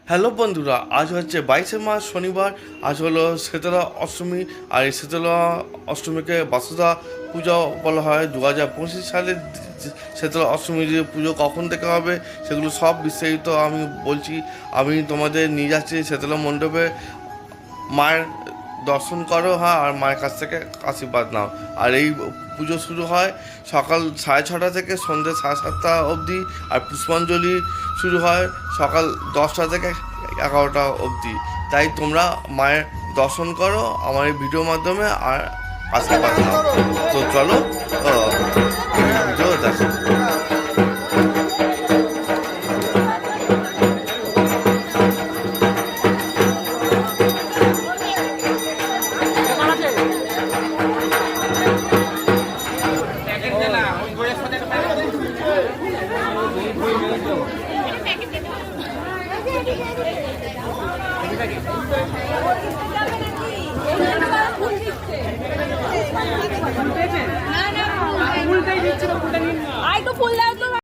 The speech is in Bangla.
হ্যালো বন্ধুরা, আজ হচ্ছে 22শে মার্চ শনিবার। আজ হলো শীতলা অষ্টমী। আর এই শীতলা অষ্টমীকে বাসুদা পূজা বলা হয়। 2025 সালের শীতলা অষ্টমীর যে পুজো কখন থেকে হবে সেগুলো সব বিস্তারিত আমি বলছি। আমি তোমাদের নিয়ে যাচ্ছি শীতলা মণ্ডপে। মায়ের দর্শন করো, হ্যাঁ, আর মায়ের কাছ থেকে আশীর্বাদ নাও। আর এই পুজো শুরু হয় সকাল 6:30 থেকে সন্ধ্যে 7:30 অবধি। আর পুষ্পাঞ্জলি শুরু হয় সকাল 10টা থেকে 11টা অবধি। তাই তোমরা মায়ের দর্শন করো আমার এই ভিডিওর মাধ্যমে আর আশীর্বাদ নাও। তো চলো ভিডিও দেখো। আই তো ফুল দাও তো